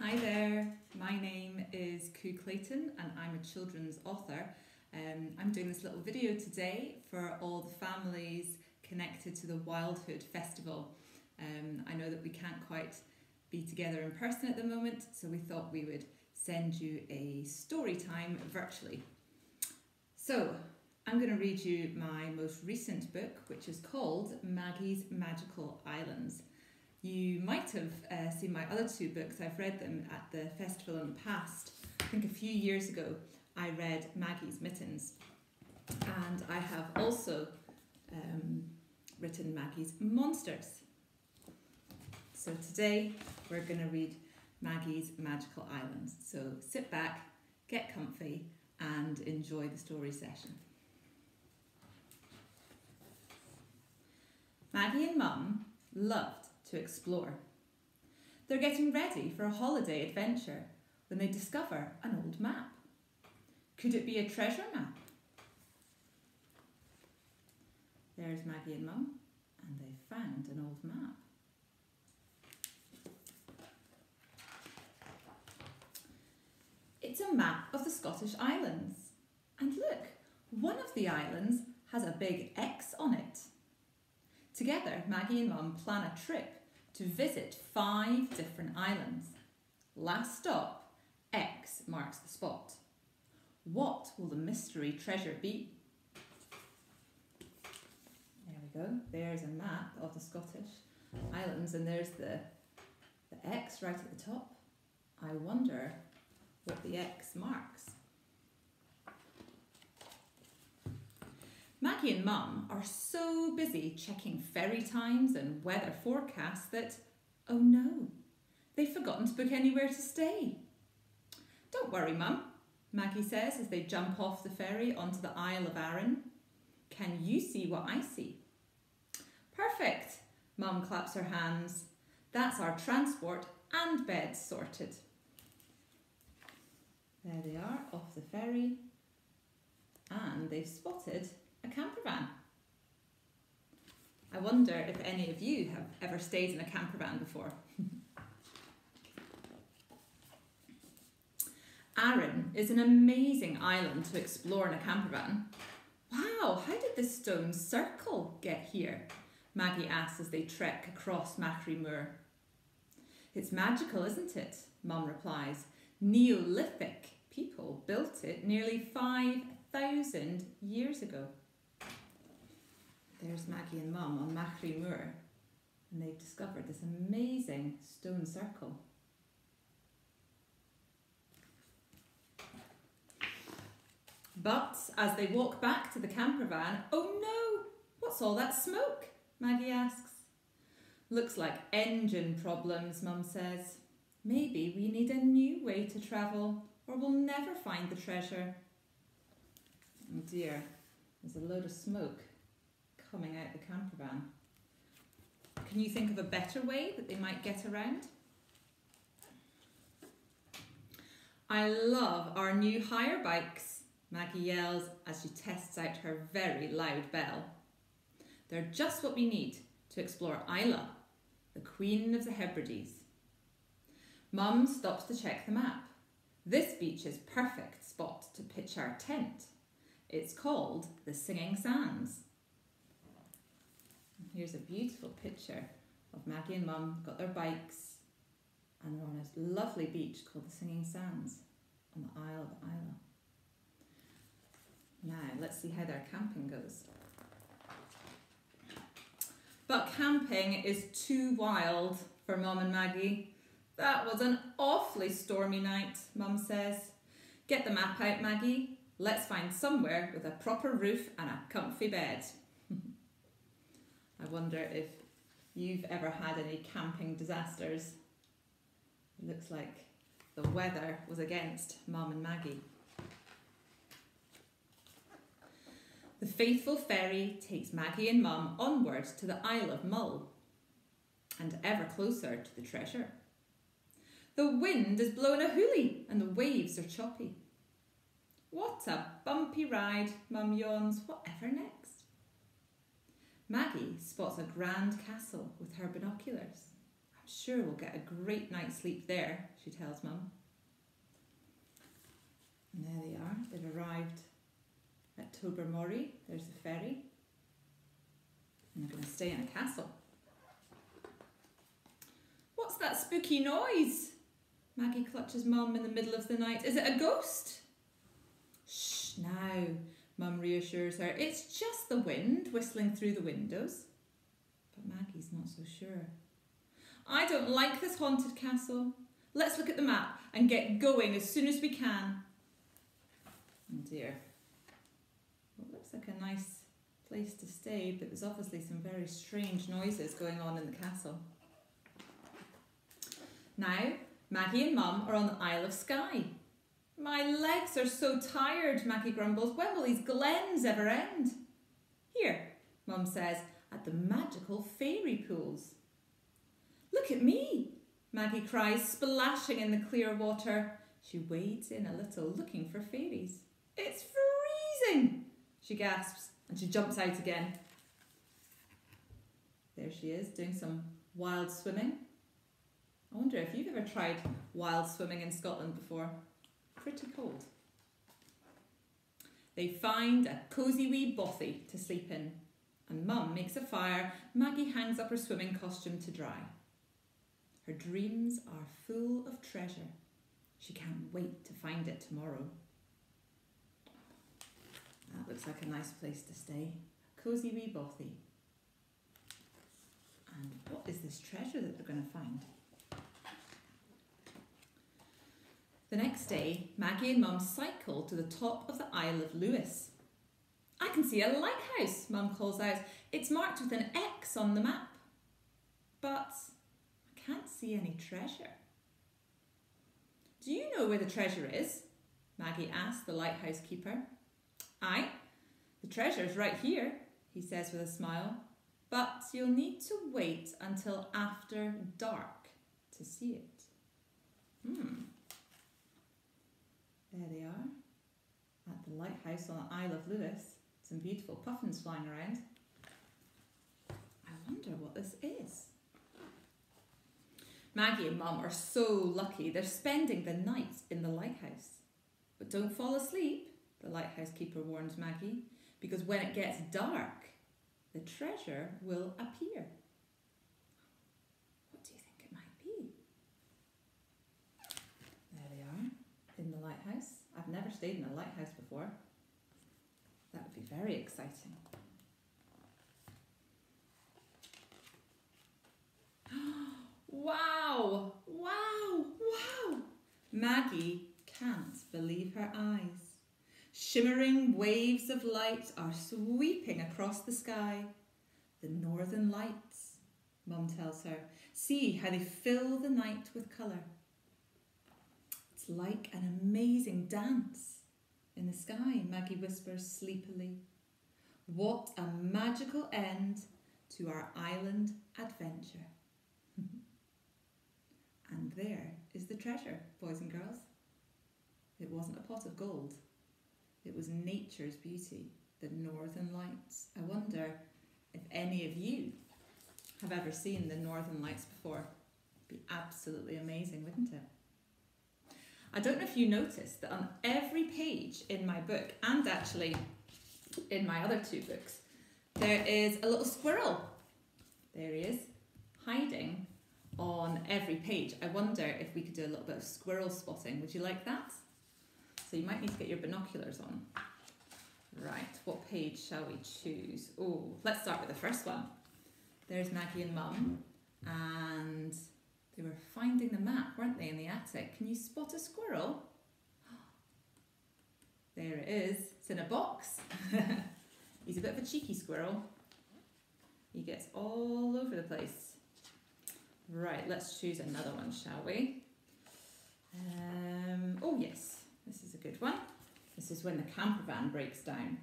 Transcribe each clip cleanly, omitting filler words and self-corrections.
Hi there, my name is Coo Clayton and I'm a children's author. I'm doing this little video today for all the families connected to the Wildhood Festival. I know that we can't quite be together in person at the moment, so we thought we would send you a story time virtually. So I'm going to read you my most recent book, which is called Maggie's Magical Islands. You might have seen my other two books. I've read them at the festival in the past. I think a few years ago I read Maggie's Mittens, and I have also written Maggie's Monsters. So today we're going to read Maggie's Magical Islands. So sit back, get comfy and enjoy the story session. Maggie and Mum loved to explore. They're getting ready for a holiday adventure when they discover an old map. Could it be a treasure map? There's Maggie and Mum, and they found an old map. It's a map of the Scottish Islands. And look, one of the islands has a big X on it. Together, Maggie and Mum plan a trip to visit 5 different islands. Last stop, X marks the spot. What will the mystery treasure be? There we go. There's a map of the Scottish Islands, and there's the X right at the top. I wonder what the X marks. Maggie and Mum are so busy checking ferry times and weather forecasts that, oh no, they've forgotten to book anywhere to stay. Don't worry, Mum, Maggie says as they jump off the ferry onto the Isle of Arran. Can you see what I see? Perfect, Mum claps her hands. That's our transport and beds sorted. There they are, off the ferry, and they've spotted a camper van. I wonder if any of you have ever stayed in a camper van before. Arran is an amazing island to explore in a camper van. Wow, how did this stone circle get here? Maggie asks as they trek across Macri Moor. It's magical, isn't it? Mum replies. Neolithic people built it nearly 5,000 years ago. There's Maggie and Mum on Macri Moor, and they've discovered this amazing stone circle. But as they walk back to the camper van, oh no, what's all that smoke? Maggie asks. Looks like engine problems, Mum says. Maybe we need a new way to travel, or we'll never find the treasure. Oh dear, there's a load of smoke coming out the camper van. Can you think of a better way that they might get around? I love our new hire bikes, Maggie yells as she tests out her very loud bell. They're just what we need to explore Islay, the Queen of the Hebrides. Mum stops to check the map. This beach is a perfect spot to pitch our tent. It's called the Singing Sands. Here's a beautiful picture of Maggie and Mum, got their bikes, and they're on this lovely beach called the Singing Sands on the Isle of Islay. Now, let's see how their camping goes. But camping is too wild for Mum and Maggie. That was an awfully stormy night, Mum says. Get the map out, Maggie. Let's find somewhere with a proper roof and a comfy bed. I wonder if you've ever had any camping disasters. It looks like the weather was against Mum and Maggie. The faithful ferry takes Maggie and Mum onwards to the Isle of Mull and ever closer to the treasure. The wind is blowing a hoolie and the waves are choppy. What a bumpy ride, Mum yawns. Whatever next? Maggie spots a grand castle with her binoculars. I'm sure we'll get a great night's sleep there, she tells Mum. And there they are. They've arrived at Tobermory. There's the ferry. And they're going to stay in a castle. What's that spooky noise? Maggie clutches Mum in the middle of the night. Is it a ghost? Shh, now, Mum reassures her. It's just the wind whistling through the windows. But Maggie's not so sure. I don't like this haunted castle. Let's look at the map and get going as soon as we can. Oh dear. Well, it looks like a nice place to stay, but there's obviously some very strange noises going on in the castle. Now, Maggie and Mum are on the Isle of Skye. My legs are so tired, Maggie grumbles. When will these glens ever end? Here, Mum says, at the magical fairy pools. Look at me, Maggie cries, splashing in the clear water. She wades in a little, looking for fairies. It's freezing, she gasps, and she jumps out again. There she is, doing some wild swimming. I wonder if you've ever tried wild swimming in Scotland before. Pretty cold. They find a cosy wee bothy to sleep in, and Mum makes a fire. Maggie hangs up her swimming costume to dry. Her dreams are full of treasure. She can't wait to find it tomorrow. That looks like a nice place to stay. Cosy wee bothy. And what is this treasure that they're going to find? The next day, Maggie and Mum cycle to the top of the Isle of Lewis. I can see a lighthouse, Mum calls out. It's marked with an X on the map. But I can't see any treasure. Do you know where the treasure is? Maggie asks the lighthouse keeper. Aye, the treasure's right here, he says with a smile. But you'll need to wait until after dark to see it. There they are, at the lighthouse on the Isle of Lewis. Some beautiful puffins flying around. I wonder what this is. Maggie and Mum are so lucky. They're spending the night in the lighthouse. But don't fall asleep, the lighthouse keeper warns Maggie, because when it gets dark, the treasure will appear. What do you think it might be? There they are, in the lighthouse. I've never stayed in a lighthouse before. That would be very exciting. Wow! Wow! Wow! Maggie can't believe her eyes. Shimmering waves of light are sweeping across the sky. The northern lights, Mum tells her. See how they fill the night with colour. It's like an amazing dance in the sky, Maggie whispers sleepily. What a magical end to our island adventure. And there is the treasure, boys and girls. It wasn't a pot of gold. It was nature's beauty, the northern lights. I wonder if any of you have ever seen the northern lights before. It'd be absolutely amazing, wouldn't it? I don't know if you noticed that on every page in my book, and actually in my other two books, there is a little squirrel. There he is, hiding on every page. I wonder if we could do a little bit of squirrel spotting. Would you like that? So you might need to get your binoculars on. Right, what page shall we choose? Oh, let's start with the first one. There's Maggie and Mum, and they were finding the map, weren't they, in the attic? Can you spot a squirrel? There it is. It's in a box. He's a bit of a cheeky squirrel. He gets all over the place. Right, let's choose another one, shall we? Oh yes, this is a good one. This is when the camper van breaks down.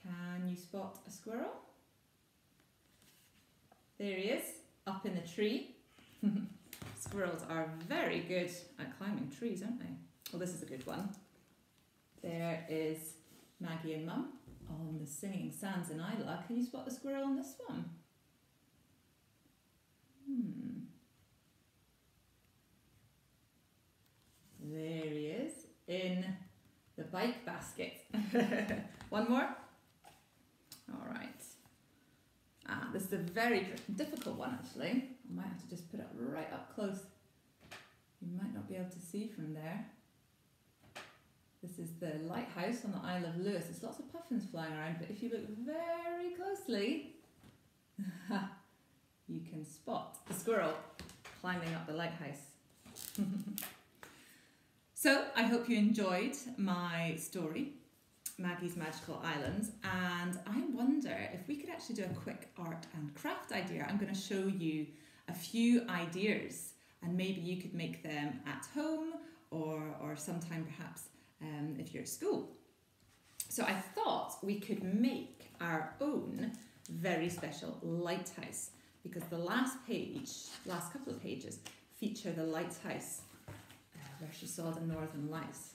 Can you spot a squirrel? There he is, up in the tree. Squirrels are very good at climbing trees, aren't they? Well, this is a good one. There is Maggie and Mum on the Singing Sands in Isla. Can you spot the squirrel on this one? bike basket. One more? All right. This is a very difficult one actually. I might have to just put it right up close. You might not be able to see from there. This is the lighthouse on the Isle of Lewis. There's lots of puffins flying around, but if you look very closely, you can spot the squirrel climbing up the lighthouse. So I hope you enjoyed my story, Maggie's Magical Islands, and I wonder if we could actually do a quick art and craft idea. I'm going to show you a few ideas and maybe you could make them at home or sometime perhaps if you're at school. So I thought we could make our own very special lighthouse because the last couple of pages feature the lighthouse where she saw the northern lights.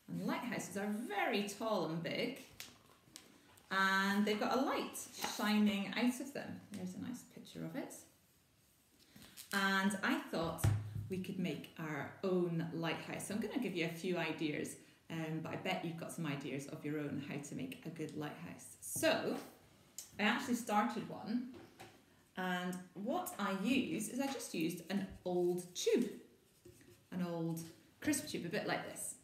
And lighthouses are very tall and big and they've got a light shining out of them. There's a nice picture of it. And I thought we could make our own lighthouse. So I'm going to give you a few ideas, but I bet you've got some ideas of your own how to make a good lighthouse. So I actually started one, and what I use is I just used an old tube, an old crisp tube, a bit like this.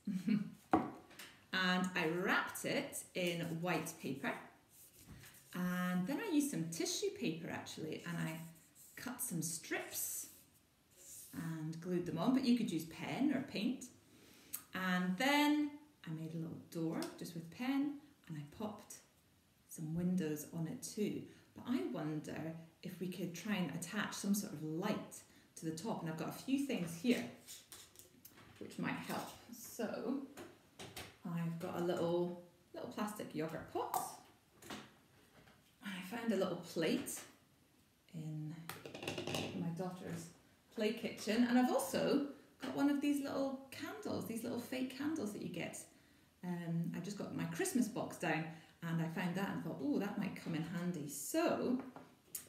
And I wrapped it in white paper, and then I used some tissue paper actually, and I cut some strips and glued them on, but you could use pen or paint. And then I made a little door just with pen, and I popped some windows on it too. But I wonder if we could try and attach some sort of light to the top, and I've got a few things here which might help. So I've got a little plastic yogurt pot. I found a little plate in my daughter's play kitchen, and I've also got one of these little candles, these little fake candles that you get. I just got my Christmas box down and I found that and thought, oh, that might come in handy. So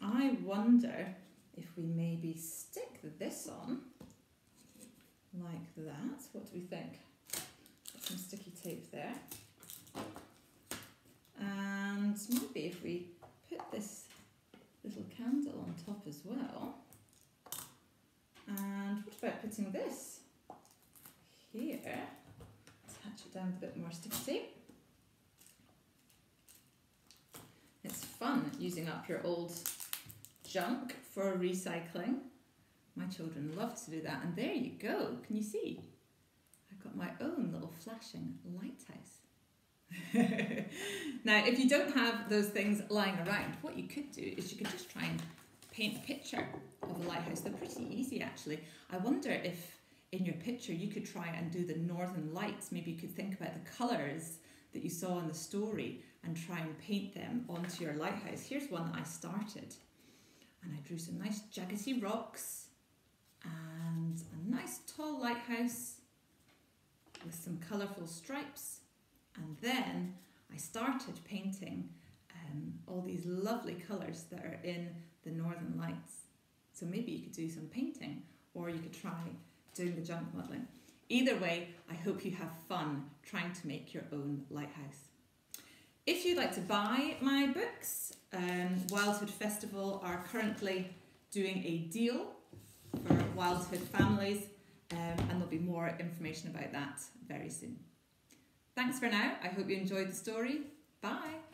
I wonder if we maybe stick this on like that. What do we think? Got some sticky tape there. And maybe if we put this little candle on top as well. And what about putting this here? Attach it down with a bit more sticky tape. It's fun using up your old junk for recycling. My children love to do that, and there you go. Can you see? I've got my own little flashing lighthouse. Now, if you don't have those things lying around, what you could do is you could just try and paint a picture of a lighthouse. They're pretty easy, actually. I wonder if in your picture you could try and do the northern lights. Maybe you could think about the colours that you saw in the story and try and paint them onto your lighthouse. Here's one that I started, and I drew some nice jaggedy rocks and a nice tall lighthouse with some colourful stripes, and then I started painting all these lovely colours that are in the northern lights. So maybe you could do some painting, or you could try doing the junk modelling. Either way, I hope you have fun trying to make your own lighthouse. If you'd like to buy my books, Wildhood Festival are currently doing a deal for Wildhood families, and there'll be more information about that very soon. Thanks for now. I hope you enjoyed the story. Bye.